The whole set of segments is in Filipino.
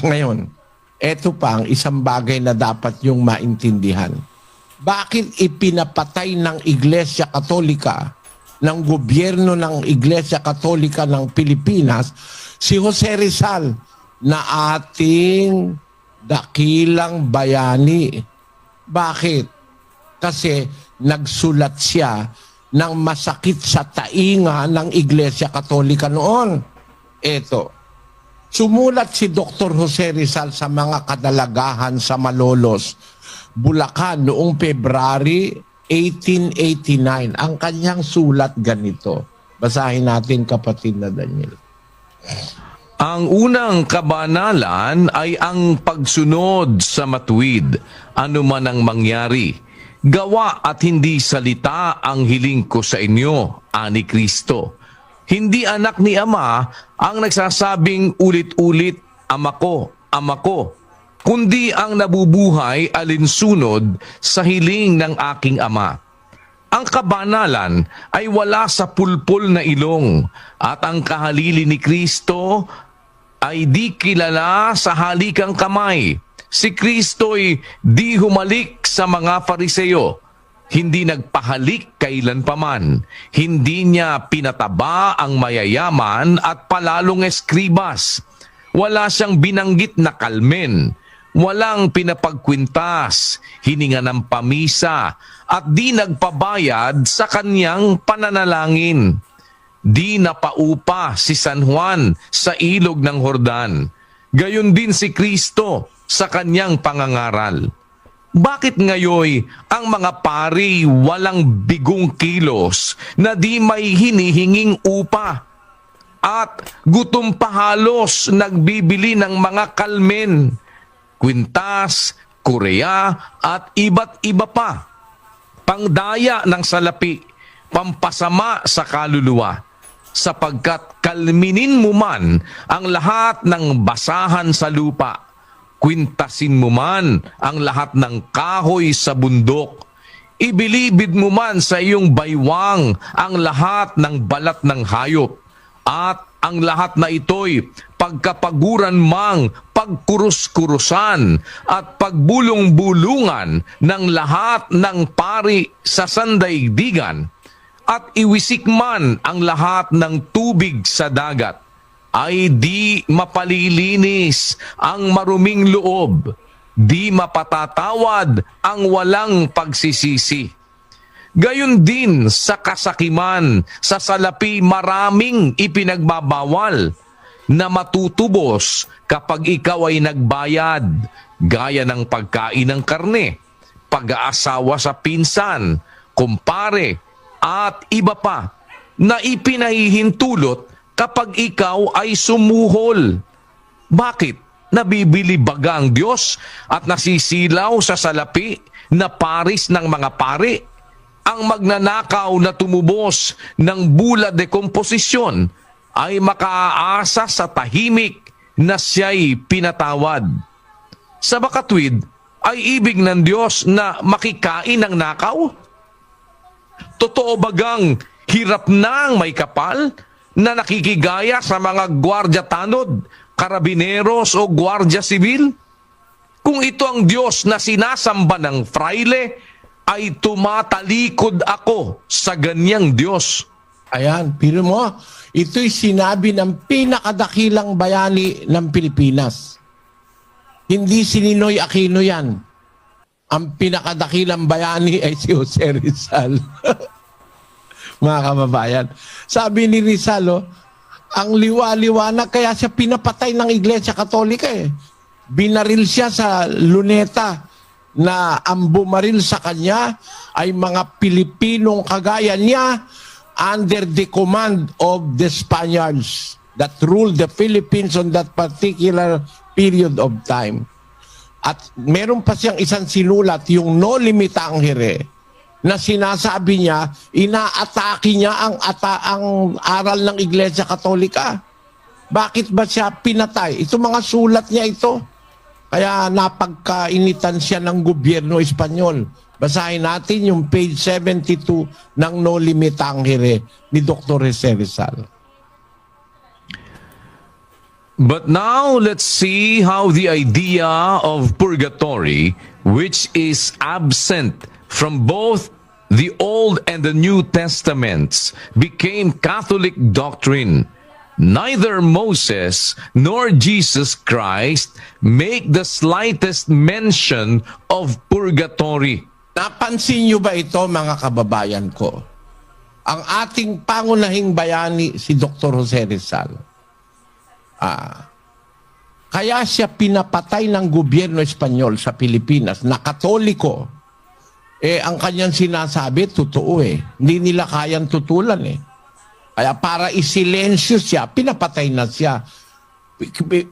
Ngayon, eto pa ang isang bagay na dapat yung maintindihan. Bakit ipinapatay ng Iglesia Katolika, ng gobyerno ng Iglesia Katolika ng Pilipinas, si Jose Rizal na ating dakilang bayani? Bakit? Kasi nagsulat siya ng masakit sa tainga ng Iglesia Katolika noon. Eto, sumulat si Dr. Jose Rizal sa mga kadalagahan sa Malolos, Bulacan noong February 1889. Ang kanyang sulat ganito. Basahin natin, kapatid na Daniel. Ang unang kabanalan ay ang pagsunod sa matuwid, anuman ang mangyari. Gawa at hindi salita ang hiling ko sa inyo, ani Kristo. Hindi anak ni Ama ang nagsasabing ulit-ulit, Ama ko, kundi ang nabubuhay alinsunod sa hiling ng aking Ama. Ang kabanalan ay wala sa pulpul na ilong, at ang kahalili ni Kristo ay di kilala sa halikang kamay. Si Kristo'y di humalik sa mga Fariseo, hindi nagpahalik kailanpaman, hindi niya pinataba ang mayayaman at palalong eskribas. Wala siyang binanggit na kalmen, walang pinapagkwintas, hininga ng pamisa, at di nagpabayad sa kanyang pananalangin. Di napaupa si San Juan sa ilog ng Jordan. Gayon din si Kristo sa kanyang pangangaral. Bakit ngayoy ang mga pari walang bigong kilos na di may hinihinging upa? At gutom pa halos nagbibili ng mga kalmen, kwintas, kureya at iba't iba pa. Pangdaya ng salapi, pampasama sa kaluluwa, sapagkat kalminin mo man ang lahat ng basahan sa lupa, kwintasin mo man ang lahat ng kahoy sa bundok, ibilibid mo man sa iyong baywang ang lahat ng balat ng hayop, at ang lahat na ito'y pagkapaguran mang pagkurus-kurusan at pagbulong-bulungan ng lahat ng pari sa sandaigdigan, at iwisik man ang lahat ng tubig sa dagat, ay di mapalilinis ang maruming loob, di mapatatawad ang walang pagsisisi. Gayon din sa kasakiman, sa salapi maraming ipinagbabawal na matutubos kapag ikaw ay nagbayad, gaya ng pagkain ng karne, pag-aasawa sa pinsan, kumpare, at iba pa, na ipinahihintulot kapag ikaw ay sumuhol. Bakit? Nabibili baga ang Diyos at nasisilaw sa salapi na paris ng mga pari? Ang magnanakaw na tumubos ng bula de komposisyon ay makaaasa sa tahimik na siya'y pinatawad. Sa makatwid ay ibig ng Diyos na makikain ng nakaw? Totoo bagang hirap na ang may kapal na nakikigaya sa mga gwardya tanod, karabineros o gwardya sibil? Kung ito ang Diyos na sinasamba ng fraile, ay tumatalikod ako sa ganyang Diyos. Ayan, pero mo, ito'y sinabi ng pinakadakilang bayani ng Pilipinas. Hindi si Ninoy Aquino yan. Ang pinakadakilang bayani ay si Jose Rizal. Mga kababayan. Sabi ni Rizal, ang liwa-liwanag, kaya siya pinapatay ng Iglesia Katolika eh. Binaril siya sa luneta na ang bumaril sa kanya ay mga Pilipinong kagaya niya under the command of the Spaniards that ruled the Philippines on that particular period of time. At meron pa siyang isang sinulat, yung No Limita Angere, na sinasabi niya, inaatake niya ang aral ng Iglesia Katolika. Bakit ba siya pinatay? Ito mga sulat niya ito. Kaya napagkainitan siya ng gobyerno Espanyol. Basahin natin yung page 72 ng No Limita Angere ni Dr. Jose Rizal. But now let's see how the idea of purgatory, which is absent from both the Old and the New Testaments, became Catholic doctrine. Neither Moses nor Jesus Christ make the slightest mention of purgatory. Napansin niyo ba ito, mga kababayan ko? Ang ating pangunahing bayani, si Dr. Jose Rizal, kaya siya pinapatay ng gobyerno Espanyol sa Pilipinas na Katoliko. Ang kanyang sinasabi, totoo eh. Hindi nila kayang tutulan eh. Kaya para isilensyo siya, pinapatay na siya.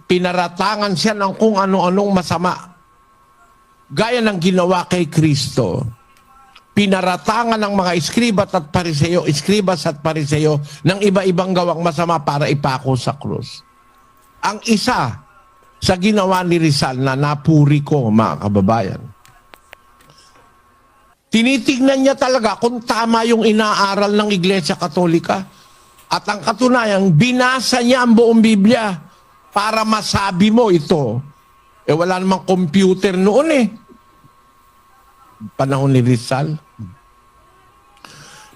Pinaratangan siya ng kung ano-anong masama. Gaya ng ginawa kay Kristo. Pinaratangan ng mga eskribas at pariseyo ng iba-ibang gawang masama para ipako sa krus. Ang isa sa ginawa ni Rizal na napuri ko, mga kababayan, tinitignan niya talaga kung tama yung inaaral ng Iglesia Katolika. At ang katunayan, binasa niya ang buong Biblia para masabi mo ito. Wala namang computer noon eh. Panahon ni Rizal.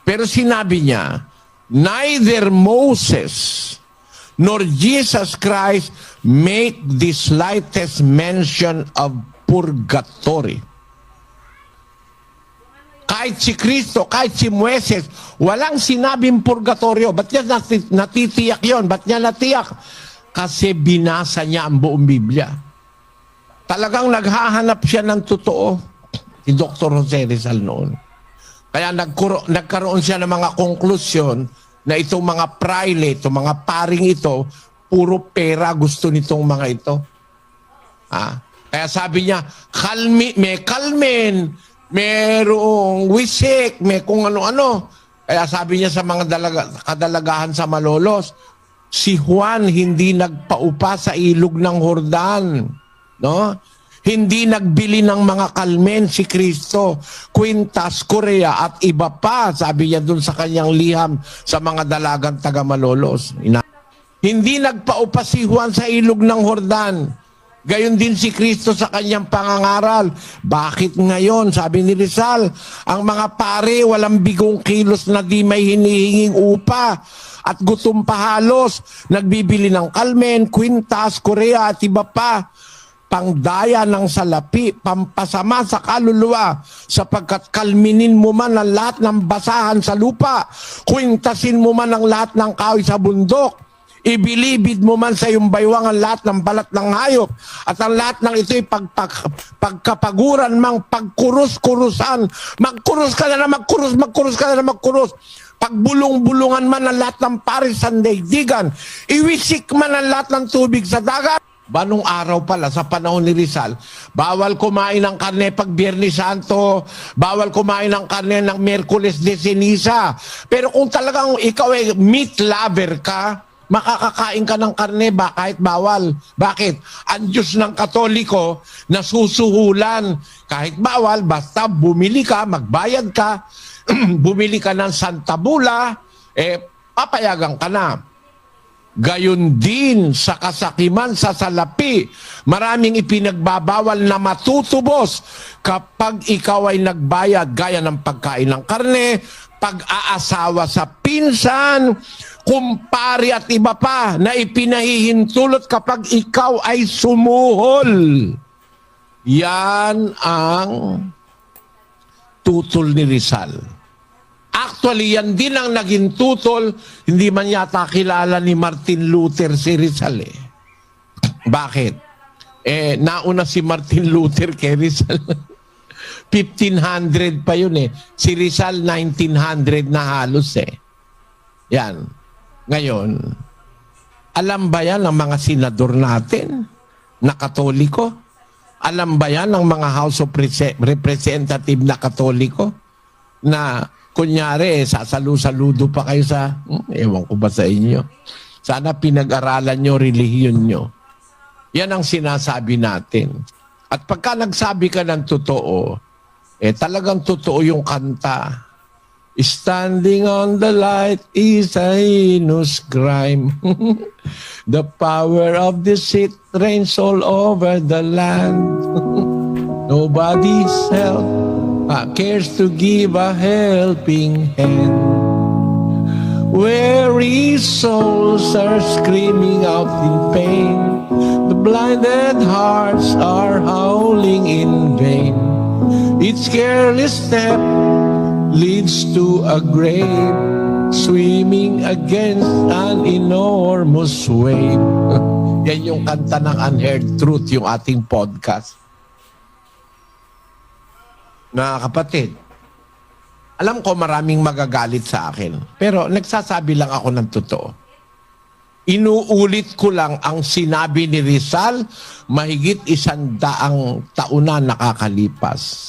Pero sinabi niya, neither Moses nor Jesus Christ make the slightest mention of purgatory. Kahit si Kristo, kahit si Moises, walang sinabing purgatorio. Ba't niya natitiyak yon? Ba't niya natiyak? Kasi binasa niya ang buong Biblia. Talagang naghahanap siya ng totoo, si Dr. Jose Rizal noon. Kaya nagkaroon siya ng mga konklusyon na itong mga private, itong mga paring ito, puro pera gusto nitong mga ito. Kaya sabi niya, may kalmen, merong wisik, may kung ano-ano. Kaya sabi niya sa mga kadalagahan sa Malolos, si Juan hindi nagpaupa sa ilog ng Jordan. No? Hindi nagbili ng mga kalmen si Kristo, kwintas, Korea at iba pa, sabi niya dun sa kanyang liham sa mga dalagang taga Malolos. Hindi nagpaupa si Juan sa ilog ng Jordan. Gayon din si Kristo sa kanyang pangangaral. Bakit ngayon, sabi ni Rizal, ang mga pare walang bigong kilos na di may hinihinging upa at gutom pa halos, nagbibili ng kalmen, kwintas, Korea at iba pa, pangdaya ng salapi, pampasama sa kaluluwa, sapagkat kalminin mo man ang lahat ng basahan sa lupa, kwintasin mo man ang lahat ng kahoy sa bundok, ibilibid mo man sa iyong baywang ang lahat ng balat ng hayop, at ang lahat ng ito'y pagkapaguran mang pagkurus-kurusan, magkurus ka na magkurus, magkurus ka na magkurus, pagbulong-bulungan man ang lahat ng paris sa daigdigan, iwisik man ang lahat ng tubig sa dagat. Banong araw pala sa panahon ni Rizal, bawal kumain ng karne pag Biyernes Santo, bawal kumain ng karne ng Miyerkules de Ceniza. Pero kung talagang ikaw ay meat lover ka, makakakain ka ng karne ba kahit bawal. Bakit? Ang Diyos ng Katoliko nasusuhulan. Kahit bawal, basta bumili ka, magbayad ka, bumili ka ng Santa Bula, papayagan ka na. Gayon din sa kasakiman sa salapi, maraming ipinagbabawal na matutubos kapag ikaw ay nagbayad, gaya ng pagkain ng karne, pag-aasawa sa pinsan, kumpari at iba pa na ipinahihintulot kapag ikaw ay sumuhol. Yan ang tutol ni Rizal. Actually, yan din ang naging tutol, hindi man yata kilala ni Martin Luther si Rizal eh. Bakit? Nauna si Martin Luther kay Rizal. 1500 pa yun eh. Si Rizal 1900 na halos eh. Yan. Ngayon, alam ba yan ng mga senador natin na Katoliko? Alam ba yan ng mga House of Representative na Katoliko? Na kunyari, sasalu-saludo pa kayo sa, ewan ko ba sa inyo. Sana pinag-aralan nyo, relihiyon nyo. Yan ang sinasabi natin. At pagka nagsabi ka ng totoo, talagang totoo yung kanta. Standing on the light is a heinous crime. The power of deceit reigns all over the land. Nobody's help cares to give a helping hand. Weary souls are screaming out in pain. The blinded hearts are howling in vain. Each careless step leads to a grave, swimming against an enormous wave. Yan yung kanta ng Unheard Truth, yung ating podcast. Na kapatid, alam ko maraming magagalit sa akin, pero nagsasabi lang ako ng totoo. Inuulit ko lang ang sinabi ni Rizal mahigit 100 taon na nakakalipas.